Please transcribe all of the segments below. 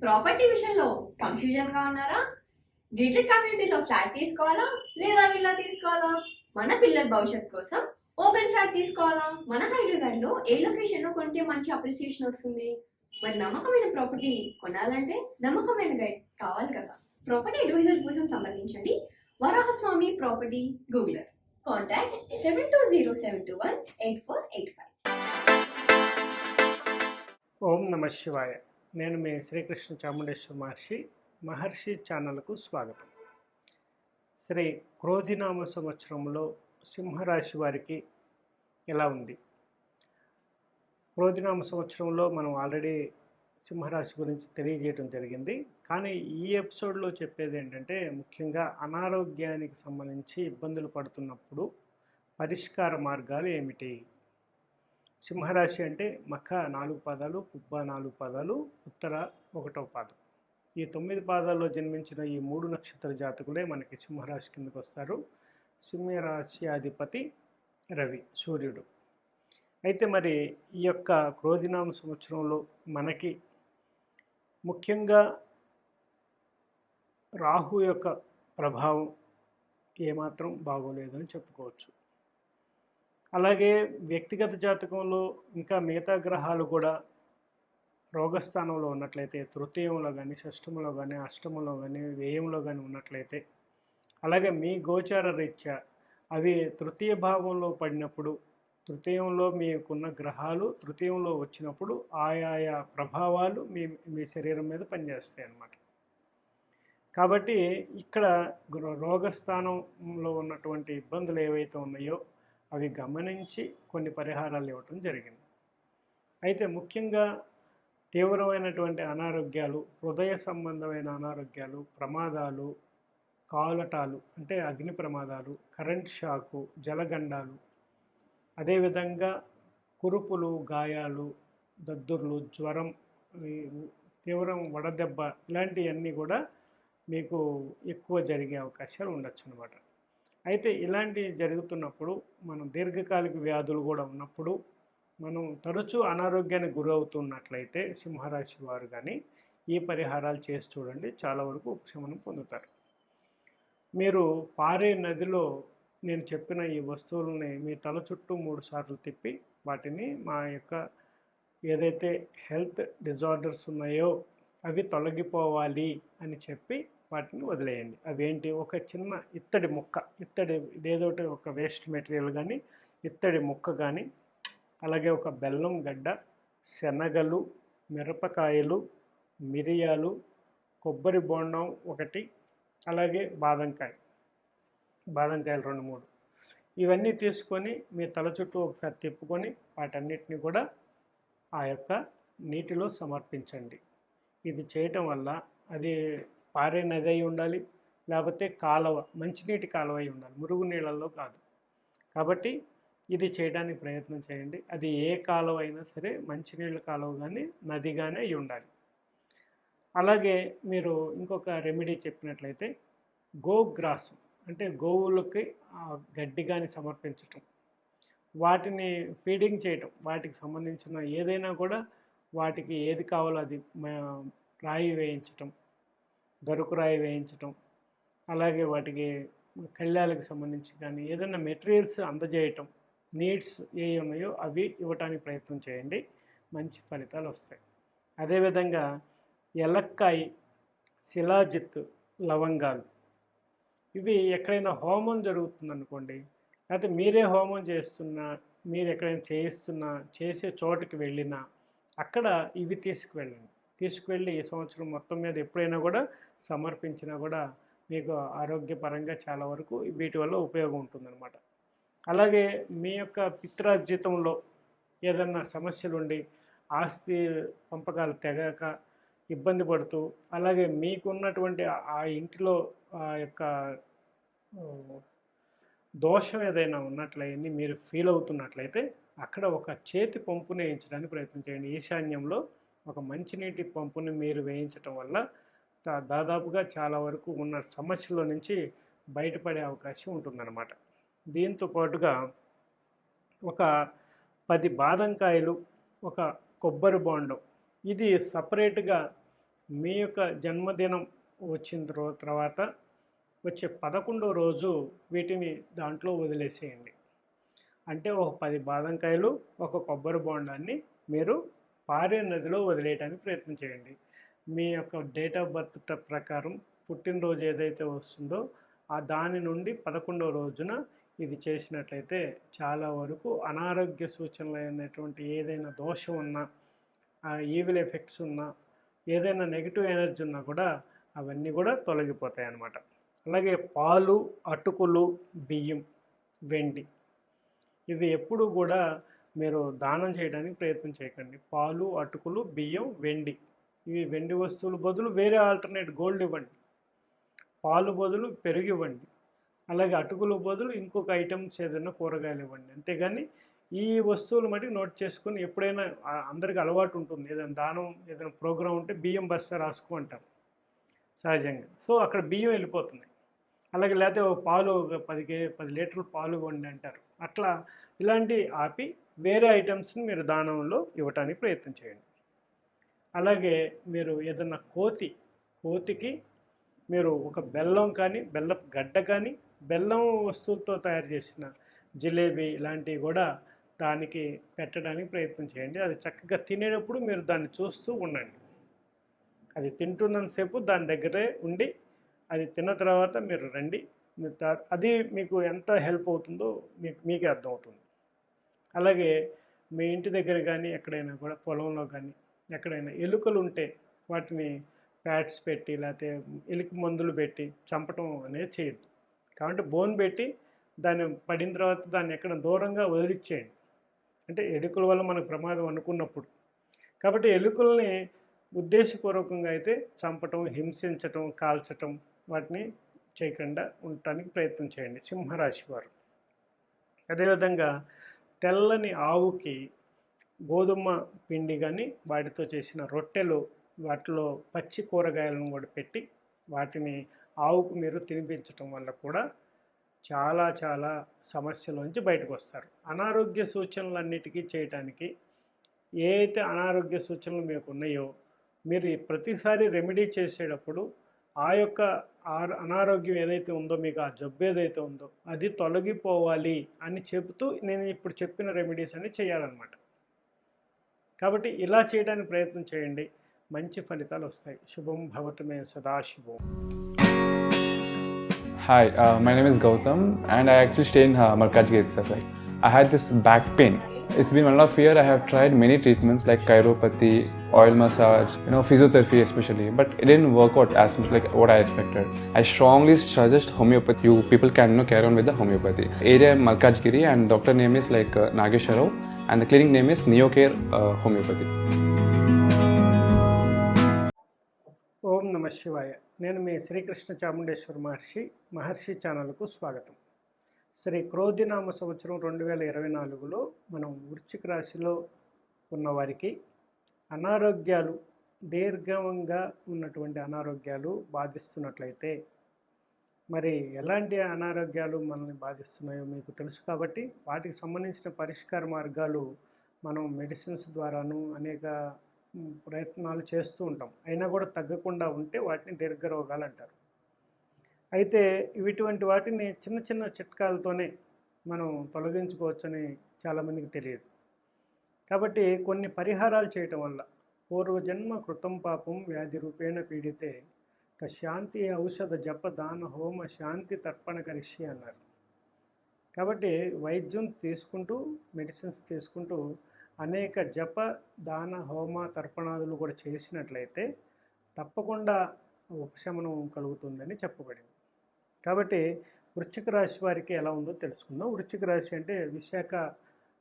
Property విషయంలో కన్ఫ్యూజన్గా ఉన్నారా? Gated కమ్యూనిటీలో ఫ్లాట్ తీసుకోవాలా లేదా విల్లా తీసుకోవాలా? మన పిల్లల భవిష్యత్ కోసం ఓపెన్ ఫ్లాట్ తీసుకోవాలా? మన హైదరాబాద్లో ఏ లొకేషన్లో కొంటే మంచి అప్రిసియేషన్ వస్తుంది? మరి నమ్మకమైన ప్రాపర్టీ కొనాలంటే నమ్మకమైన గైడ్ కావాలి కదా. ప్రాపర్టీ అడ్వైజర్ కోసం సంప్రదించండి వరాహస్వామి ప్రాపర్టీ గూగులర్. కాంటాక్ట్ 7207218485. ఓం నమ శివాయ. నేను మీ శ్రీకృష్ణ చాముండేశ్వర మహర్షి ఛానల్కు స్వాగతం. శ్రీ క్రోధినామ సంవత్సరంలో సింహరాశి వారికి ఎలా ఉంది? క్రోధినామ సంవత్సరంలో మనం ఆల్రెడీ సింహరాశి గురించి తెలియజేయడం జరిగింది. కానీ ఈ ఎపిసోడ్లో చెప్పేది ఏంటంటే, ముఖ్యంగా అనారోగ్యానికి సంబంధించి ఇబ్బందులు పడుతున్నప్పుడు పరిష్కార మార్గాలు ఏమిటి? సింహరాశి అంటే మఖ 4 పాదాలు, పుబ్బ 4 పాదాలు, ఉత్తర 1వ పాదం. ఈ 9 పాదాల్లో జన్మించిన ఈ 3 నక్షత్ర జాతకులే మనకి సింహరాశి కిందకు వస్తారు. సింహరాశి అధిపతి రవి, సూర్యుడు. అయితే మరి ఈ యొక్క క్రోధినామ సంవత్సరంలో మనకి ముఖ్యంగా రాహు యొక్క ప్రభావం ఏమాత్రం బాగోలేదని చెప్పుకోవచ్చు. అలాగే వ్యక్తిగత జాతకంలో ఇంకా మిగతా గ్రహాలు కూడా రోగస్థానంలో ఉన్నట్లయితే, తృతీయంలో కానీ, షష్టమంలో కానీ, అష్టమంలో కానీ, వ్యయంలో కానీ ఉన్నట్లయితే, అలాగే మీ గోచార రీత్యా అవి తృతీయ భావంలో పడినప్పుడు, తృతీయంలో మీకున్న గ్రహాలు తృతీయంలో వచ్చినప్పుడు ఆయా ప్రభావాలు మీ శరీరం మీద పనిచేస్తాయి అన్నమాట. కాబట్టి ఇక్కడ రోగస్థానంలో ఉన్నటువంటి ఇబ్బందులు ఏవైతే ఉన్నాయో అవి గమనించి కొన్ని పరిహారాలు ఇవ్వటం జరిగింది. అయితే ముఖ్యంగా తీవ్రమైనటువంటి అనారోగ్యాలు, హృదయ సంబంధమైన అనారోగ్యాలు, ప్రమాదాలు, కాలటాలు అంటే అగ్ని ప్రమాదాలు, కరెంట్ షాకు, జలగండాలు, అదేవిధంగా కురుపులు, గాయాలు, దద్దుర్లు, జ్వరం, తీవ్రం వడదెబ్బ, ఇలాంటివన్నీ కూడా మీకు ఎక్కువ జరిగే అవకాశాలు ఉండొచ్చు అన్నమాట. అయితే ఇలాంటి జరుగుతున్నప్పుడు, మనం దీర్ఘకాలిక వ్యాధులు కూడా ఉన్నప్పుడు, మనం తరచూ అనారోగ్యానికి గురవుతున్నట్లయితే సింహరాశి వారు కానీ ఈ పరిహారాలు చేసి చూడండి, చాలా వరకు ఉపశమనం పొందుతారు. మీరు పారే నదిలో నేను చెప్పిన ఈ వస్తువులని మీ తల చుట్టూ 3 సార్లు తిప్పి వాటిని మా యొక్క ఏదైతే హెల్త్ డిజార్డర్స్ ఉన్నాయో అవి తొలగిపోవాలి అని చెప్పి వాటిని వదిలేయండి. అవేంటి? ఒక చిన్న ఇత్తడి ముక్క, ఇదేదోటి ఒక వేస్ట్ మెటీరియల్ కానీ, ఇత్తడి ముక్క కానీ, అలాగే ఒక బెల్లం గడ్డ, శనగలు, మిరపకాయలు, మిరియాలు, కొబ్బరి బోండం ఒకటి, అలాగే బాదంకాయలు 2-3, ఇవన్నీ తీసుకొని మీ తల చుట్టూ ఒకసారి తిప్పుకొని వాటన్నిటిని కూడా ఆ యొక్క నీటిలో సమర్పించండి. ఇది చేయటం వల్ల అది పారే నది అయి ఉండాలి, లేకపోతే కాలువ, మంచినీటి కాలువ అయి ఉండాలి, మురుగు నీళ్ళల్లో కాదు. కాబట్టి ఇది చేయడానికి ప్రయత్నం చేయండి. అది ఏ కాలువ అయినా సరే, మంచినీళ్ళ కాలువ కానీ నది కానీ అయి ఉండాలి. అలాగే మీరు ఇంకొక రెమెడీ చెప్పినట్లయితే, గోగ్రాసం అంటే గోవులకి గడ్డి కానీ సమర్పించటం, వాటిని ఫీడింగ్ చేయటం, వాటికి సంబంధించిన ఏదైనా కూడా వాటికి ఏది కావాలో అది రాయి వేయించటం, గరుకు రాయి వేయించటం, అలాగే వాటికి కళ్యాలకు సంబంధించి కానీ ఏదైనా మెటీరియల్స్ అందజేయటం, నీడ్స్ ఏ ఉన్నాయో అవి ఇవ్వటానికి ప్రయత్నం చేయండి, మంచి ఫలితాలు వస్తాయి. అదేవిధంగా ఎలక్కాయ, శిలాజిత్, లవంగాలు, ఇవి ఎక్కడైనా హోమం జరుగుతుందనుకోండి, లేకపోతే మీరే హోమం చేస్తున్నా, మీరు ఎక్కడైనా చేసే చోటుకి వెళ్ళినా అక్కడ ఇవి తీసుకువెళ్ళి ఈ సంవత్సరం మొత్తం మీద ఎప్పుడైనా కూడా సమర్పించినా కూడా మీకు ఆరోగ్యపరంగా చాలా వరకు వీటి వల్ల ఉపయోగం ఉంటుందన్నమాట. అలాగే మీ యొక్క పిత్రార్జితంలో ఏదన్నా సమస్యలు ఉండి ఆస్తి పంపకాలు తెగక ఇబ్బంది పడుతూ, అలాగే మీకున్నటువంటి ఆ ఇంటిలో ఆ యొక్క దోషం ఏదైనా ఉన్నట్లయితే మీరు ఫీల్ అవుతున్నట్లయితే అక్కడ ఒక చేతి పంపుని వేయించడానికి ప్రయత్నం చేయండి. ఈశాన్యంలో ఒక మంచినీటి పంపుని మీరు వేయించటం వల్ల దాదాపుగా చాలా వరకు ఉన్న సమస్యల నుంచి బయటపడే అవకాశం ఉంటుందన్నమాట. దీంతో పాటుగా ఒక 10 బాదంకాయలు, ఒక కొబ్బరి బోండం, ఇది సపరేట్గా మీ యొక్క జన్మదినం వచ్చిన తర్వాత వచ్చే 11వ రోజు వీటిని దాంట్లో వదిలేసేయండి. అంటే ఒక 10 బాదంకాయలు, ఒక కొబ్బరి బోండాన్ని మీరు పారే నదిలో వదిలేయడానికి ప్రయత్నం చేయండి. మీ యొక్క డేట్ ఆఫ్ బర్త్ ప్రకారం పుట్టినరోజు ఏదైతే వస్తుందో దాని నుండి 11వ రోజున ఇది చేసినట్లయితే చాలా వరకు అనారోగ్య సూచనలు అయినటువంటి ఏదైనా దోషం ఉన్నా, ఈవిల్ ఎఫెక్ట్స్ ఉన్నా, ఏదైనా నెగిటివ్ ఎనర్జీ ఉన్నా కూడా అవన్నీ కూడా తొలగిపోతాయి అన్నమాట. అలాగే పాలు, అటుకులు, బియ్యం, వెండి ఇవి ఎప్పుడు కూడా మీరు దానం చేయడానికి ప్రయత్నం చేయకండి. పాలు, అటుకులు, బియ్యం, వెండి ఇవి వెండి వస్తువులు బదులు వేరే ఆల్టర్నేట్ గోల్డ్ ఇవ్వండి. పాలు బదులు పెరుగు ఇవ్వండి. అలాగే అటుకులు బదులు ఇంకొక ఐటమ్స్ ఏదైనా కూరగాయలు ఇవ్వండి. అంతేగాని ఈ వస్తువులు మటుకు నోట్ చేసుకొని ఎప్పుడైనా అందరికీ అలవాటు ఉంటుంది, ఏదైనా దానం ఏదైనా ప్రోగ్రాం ఉంటే బియ్యం బస్తా రాసుకో అంటారు సహజంగా. సో అక్కడ బియ్యం వెళ్ళిపోతున్నాయి. అలాగే లేకపోతే ఒక పాలు 10 లీటర్ల పాలు ఇవ్వండి అంటారు. అట్లా ఇలాంటి ఆపి వేరే ఐటమ్స్ని మీరు దానంలో ఇవ్వటానికి ప్రయత్నం చేయండి. అలాగే మీరు ఏదన్నా కోతికి మీరు ఒక బెల్లం కానీ, బెల్లపు గడ్డ కానీ, బెల్లం వస్తువులతో తయారు చేసిన జిలేబీ ఇలాంటివి కూడా దానికి పెట్టడానికి ప్రయత్నం చేయండి. అది చక్కగా తినేటప్పుడు మీరు దాన్ని చూస్తూ ఉండండి. అది తింటున్నంతసేపు దాని దగ్గరే ఉండి అది తిన్న తర్వాత మీరు రండి. అది మీకు ఎంత హెల్ప్ అవుతుందో మీకే అర్థమవుతుంది. అలాగే మీ ఇంటి దగ్గర కానీ ఎక్కడైనా కూడా పొలంలో కానీ ఎక్కడైనా ఎలుకలు ఉంటే వాటిని ప్యాడ్స్ పెట్టి లేకపోతే ఎలుక మందులు పెట్టి చంపటం అనేది చేయొద్దు. కాబట్టి బోన్ పెట్టి దాన్ని పడిన తర్వాత దాన్ని ఎక్కడ దూరంగా వదిలిచ్చేయండి. అంటే ఎలుకల వల్ల మనకు ప్రమాదం అనుకున్నప్పుడు. కాబట్టి ఎలుకల్ని ఉద్దేశపూర్వకంగా అయితే చంపటం, హింసించటం, కాల్చటం వాటిని చేయకుండా ఉండటానికి ప్రయత్నం చేయండి సింహరాశి వారు. అదేవిధంగా తెల్లని ఆవుకి గోధుమ పిండి కానీ వాటితో చేసిన రొట్టెలు, వాటిలో పచ్చి కూరగాయలను కూడా పెట్టి వాటిని ఆవుకు మీరు తినిపించటం వల్ల కూడా చాలా చాలా సమస్యలోంచి బయటకు వస్తారు. అనారోగ్య సూచనలన్నిటికీ చేయటానికి ఏ అయితే అనారోగ్య సూచనలు మీకు ఉన్నాయో మీరు ప్రతిసారి రెమెడీ చేసేటప్పుడు ఆ యొక్క అనారోగ్యం ఏదైతే ఉందో, మీకు ఆ జబ్బు ఏదైతే ఉందో అది తొలగిపోవాలి అని చెబుతూ నేను ఇప్పుడు చెప్పిన రెమెడీస్ అన్ని చేయాలన్నమాట. కాబట్టి ఇలా చేయడానికి ప్రయత్నం చేయండి, మంచి ఫలితాలు వస్తాయి. శుభం భవతు మే Sadasivam. Hi, my name is Gautam and I actually stay in Malkajgiri itself. Right? I had this back pain. It's been 1.5 years. I have tried many treatments like chiropathy, oil massage, physiotherapy especially, but it didn't work out as much like what I expected. I strongly suggest homeopathy. You people can carry on with the homeopathy. Area Malkajgiri and doctor name is like Nageswar Rao and the clinic name is Neocare Homeopathy. ఓం నమ శివాయ. నేను మీ శ్రీకృష్ణ చాముండేశ్వర మహర్షి ఛానల్కు స్వాగతం. శ్రీ క్రోధినామ సంవత్సరం 2024లో మనం వృశ్చిక రాశిలో ఉన్నవారికి అనారోగ్యాలు, దీర్ఘంగా ఉన్నటువంటి అనారోగ్యాలు బాధిస్తున్నట్లయితే మరి ఎలాంటి అనారోగ్యాలు మనల్ని బాధిస్తున్నాయో మీకు తెలుసు. కాబట్టి వాటికి సంబంధించిన పరిష్కార మార్గాలు మనం మెడిసిన్స్ ద్వారాను అనేక ప్రయత్నాలు చేస్తూ ఉంటాం. అయినా కూడా తగ్గకుండా ఉంటే వాటిని దీర్ఘరోగాలు అంటారు. అయితే ఇటువంటి వాటిని చిన్న చిన్న చిట్కాలతోనే మనం తొలగించుకోవచ్చని చాలామందికి తెలియదు. కాబట్టి కొన్ని పరిహారాలు చేయటం వల్ల పూర్వజన్మ కృతం పాపం వ్యాధి రూపేణ పీడితే శాంతి ఔషధ జప దాన హోమ శాంతి తర్పణ కరిష్య అన్నారు. కాబట్టి వైద్యం తీసుకుంటూ, మెడిసిన్స్ తీసుకుంటూ అనేక జప దాన హోమ తర్పణాదులు కూడా చేసినట్లయితే తప్పకుండా ఉపశమనం కలుగుతుందని చెప్పబడింది. కాబట్టి వృశ్చిక రాశి వారికి ఎలా ఉందో తెలుసుకుందాం. వృశ్చిక రాశి అంటే విశాఖ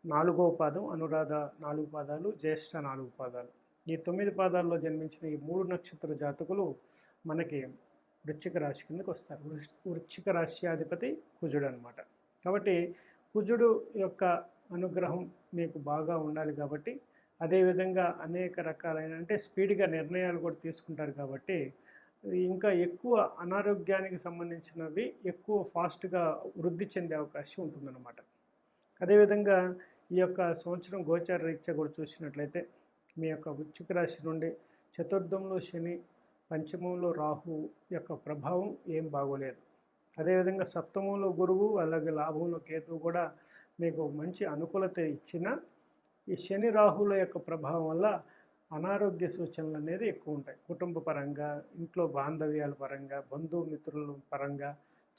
4వ పాదం, అనురాధ 4 పాదాలు, జ్యేష్ఠ 4 పాదాలు. ఈ 9 పాదాల్లో జన్మించిన ఈ 3 నక్షత్ర జాతకులు మనకి వృశ్చిక రాశి కిందకి వస్తారు. వృశ్చిక రాశ్యాధిపతి కుజుడు అనమాట. కాబట్టి కుజుడు యొక్క అనుగ్రహం మీకు బాగా ఉండాలి. కాబట్టి అదేవిధంగా అనేక రకాలైన అంటే స్పీడ్గా నిర్ణయాలు కూడా తీసుకుంటారు. కాబట్టి ఇంకా ఎక్కువ అనారోగ్యానికి సంబంధించినవి ఎక్కువ ఫాస్ట్గా వృద్ధి చెందే అవకాశం ఉంటుందన్నమాట. అదేవిధంగా ఈ యొక్క సంవత్సరం గోచార రీత్యా కూడా చూసినట్లయితే మీ యొక్క వృశ్చిక రాశి నుండి చతుర్థంలో శని, పంచమంలో రాహు యొక్క ప్రభావం ఏం బాగోలేదు. అదేవిధంగా సప్తమంలో గురువు, అలాగే లాభంలో కేతువు కూడా మీకు మంచి అనుకూలత ఇచ్చిన ఈ శని రాహుల యొక్క ప్రభావం వల్ల అనారోగ్య సూచనలు అనేది ఎక్కువ ఉంటాయి. కుటుంబ పరంగా, ఇంట్లో బాంధవ్యాల పరంగా, బంధుమిత్రుల పరంగా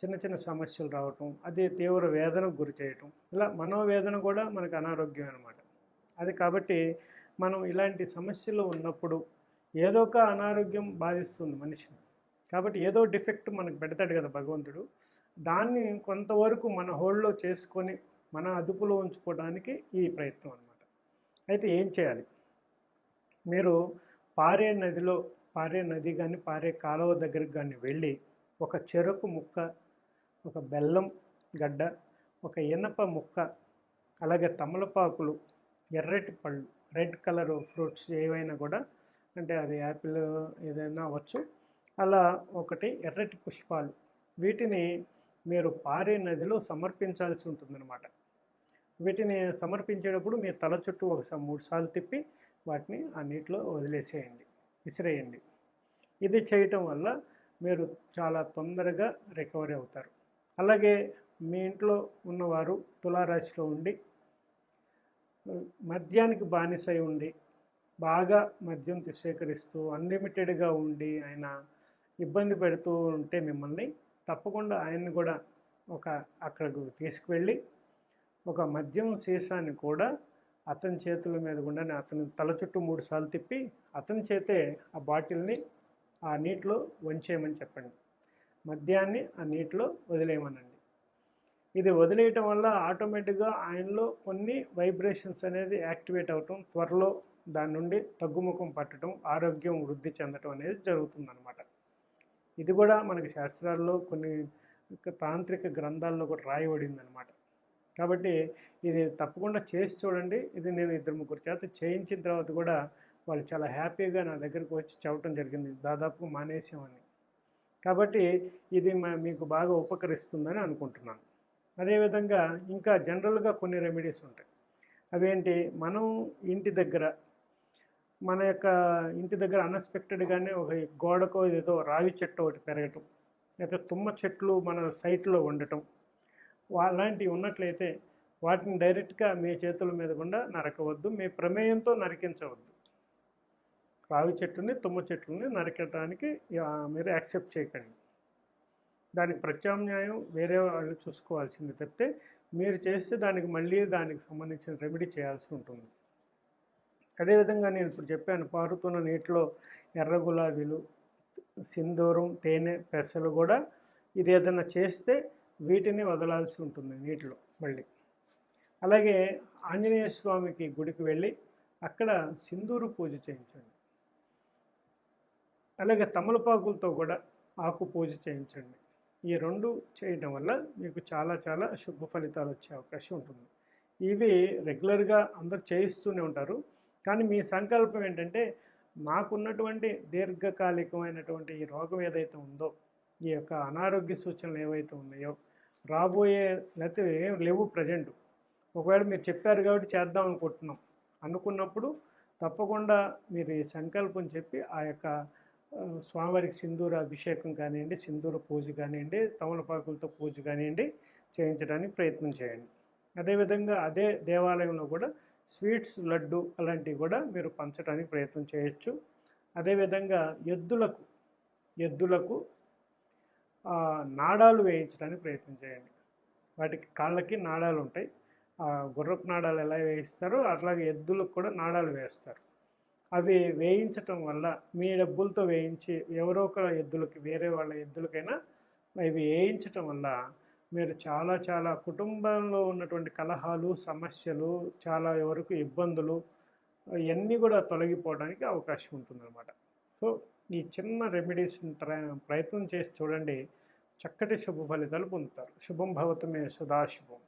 చిన్న చిన్న సమస్యలు రావటం, అది తీవ్ర వేదనకు గురి చేయటం, ఇలా మనోవేదన కూడా మనకు అనారోగ్యం అనమాట. అది కాబట్టి మనం ఇలాంటి సమస్యలు ఉన్నప్పుడు ఏదో ఒక అనారోగ్యం బాధిస్తుంది మనిషిని. కాబట్టి ఏదో డిఫెక్ట్ మనకు పెడతాడు కదా భగవంతుడు, దాన్ని కొంతవరకు మన హోల్డ్లో చేసుకొని మన అదుపులో ఉంచుకోవడానికి ఈ ప్రయత్నం అనమాట. అయితే ఏం చేయాలి? మీరు పారే నది కానీ పారే కాలువ దగ్గరికి కానీ వెళ్ళి ఒక చెరకు ముక్క, ఒక బెల్లం గడ్డ, ఒక ఇనప ముక్క, అలాగే తమలపాకులు, ఎర్రటి పళ్ళు, రెడ్ కలర్ ఫ్రూట్స్ ఏవైనా కూడా, అంటే అది యాపిల్ ఏదైనా అవ్వచ్చు, అలా ఒకటి ఎర్రటి పుష్పాలు, వీటిని మీరు పారే నదిలో సమర్పించాల్సి ఉంటుందన్నమాట. వీటిని సమర్పించేటప్పుడు మీ తల చుట్టూ ఒకసారి 3 సార్లు తిప్పి వాటిని ఆ నీటిలో విసిరేయండి. ఇది చేయటం వల్ల మీరు చాలా తొందరగా రికవరీ అవుతారు. అలాగే మీ ఇంట్లో ఉన్నవారు తులారాశిలో ఉండి మద్యానికి బానిసై ఉండి బాగా మద్యం సేకరిస్తూ అన్లిమిటెడ్గా ఉండి ఆయన ఇబ్బంది పెడుతూ ఉంటే మిమ్మల్ని తప్పకుండా ఆయన్ని కూడా అక్కడికి తీసుకువెళ్ళి ఒక మద్యం సీసాన్ని కూడా అతని చేతుల మీద గుండానే అతని తల చుట్టూ 3 సార్లు తిప్పి అతని చేతే ఆ బాటిల్ని ఆ నీటిలో వంచేయమని చెప్పండి. మద్యాన్ని ఆ నీటిలో వదిలేయమనండి. ఇది వదిలేయటం వల్ల ఆటోమేటిక్గా ఆయనలో కొన్ని వైబ్రేషన్స్ అనేది యాక్టివేట్ అవటం, త్వరలో దాని నుండి తగ్గుముఖం పట్టడం, ఆరోగ్యం వృద్ధి చెందటం అనేది జరుగుతుందన్నమాట. ఇది కూడా మనకి శాస్త్రాల్లో కొన్ని తాంత్రిక గ్రంథాల్లో కూడా రాయబడింది అనమాట. కాబట్టి ఇది తప్పకుండా చేసి చూడండి. ఇది నేను 2-3 చేత చేయించిన తర్వాత కూడా వాళ్ళు చాలా హ్యాపీగా నా దగ్గరికి వచ్చి చెప్పడం జరిగింది, దాదాపు మానేసామని. కాబట్టి ఇది మీకు బాగా ఉపకరిస్తుందని అనుకుంటున్నాను. అదేవిధంగా ఇంకా జనరల్గా కొన్ని రెమెడీస్ ఉంటాయి. అవేంటి, మనం మన యొక్క ఇంటి దగ్గర అన్ఎక్స్పెక్టెడ్గానే ఒక గోడకో ఏదో రావి చెట్టు ఒకటి పెరగటం, లేకపోతే తుమ్మ చెట్లు మన సైట్లో ఉండటం, అలాంటివి ఉన్నట్లయితే వాటిని డైరెక్ట్గా మీ చేతుల మీద గుండా నరకవద్దు, మీ ప్రమేయంతో నరికించవద్దు. రావి చెట్టుని, తుమ్మ చెట్లని నరకటానికి మీరు యాక్సెప్ట్ చేయకండి. దానికి ప్రత్యామ్నాయం వేరే వాళ్ళు చూసుకోవాల్సింది తప్పితే మీరు చేస్తే దానికి సంబంధించిన రెమెడీ చేయాల్సి ఉంటుంది. అదేవిధంగా నేను ఇప్పుడు చెప్పాను, పారుతున్న నీటిలో ఎర్ర గులాబీలు, సింధూరం, తేనె, పెసలు కూడా ఇది ఏదైనా చేస్తే వీటిని వదలాల్సి ఉంటుంది నీటిలో మళ్ళీ. అలాగే ఆంజనేయ స్వామికి గుడికి వెళ్ళి అక్కడ సింధూరు పూజ చేయించండి. అలాగే తమలపాకులతో కూడా ఆకు పూజ చేయించండి. ఈ 2 చేయడం వల్ల మీకు చాలా చాలా శుభ ఫలితాలు వచ్చే అవకాశం ఉంటుంది. ఇవి రెగ్యులర్గా అందరూ చేయిస్తూనే ఉంటారు. కానీ మీ సంకల్పం ఏంటంటే, నాకున్నటువంటి దీర్ఘకాలికమైనటువంటి ఈ రోగం ఏదైతే ఉందో, ఈ యొక్క అనారోగ్య సూచనలు ఏవైతే ఉన్నాయో, రాబోయే లేకపోతే ఏం లేవు ప్రజెంట్, ఒకవేళ మీరు చెప్పారు కాబట్టి చేద్దాం అనుకున్నప్పుడు తప్పకుండా మీరు ఈ సంకల్పం చెప్పి ఆ యొక్క స్వామివారికి సింధూర అభిషేకం కానివ్వండి, సింధూర పూజ కానివ్వండి, తమలపాకులతో పూజ కానివ్వండి చేయించడానికి ప్రయత్నం చేయండి. అదేవిధంగా అదే దేవాలయంలో కూడా స్వీట్స్, లడ్డు అలాంటివి కూడా మీరు పంచడానికి ప్రయత్నం చేయొచ్చు. అదేవిధంగా ఎద్దులకు నాడాలు వేయించడానికి ప్రయత్నం చేయండి. వాటికి కాళ్ళకి నాడాలు ఉంటాయి. గుర్రపు నాడాలు ఎలా వేయిస్తారో అట్లాగే ఎద్దులకు కూడా నాడాలు వేస్తారు. అవి వేయించటం వల్ల మీ డబ్బులతో వేయించి ఎవరో ఒక ఎద్దులకి, వేరే వాళ్ళ ఎద్దులకైనా ఇవి వేయించటం వల్ల మీరు చాలా చాలా కుటుంబంలో ఉన్నటువంటి కలహాలు, సమస్యలు, చాలా వరకు ఇబ్బందులు ఇవన్నీ కూడా తొలగిపోవడానికి అవకాశం ఉంటుందన్నమాట. సో ఈ చిన్న రెమెడీస్ని ప్రయత్నం చేసి చూడండి, చక్కటి శుభ ఫలితాలు పొందుతారు. శుభం భవతు మే సదాశుభం.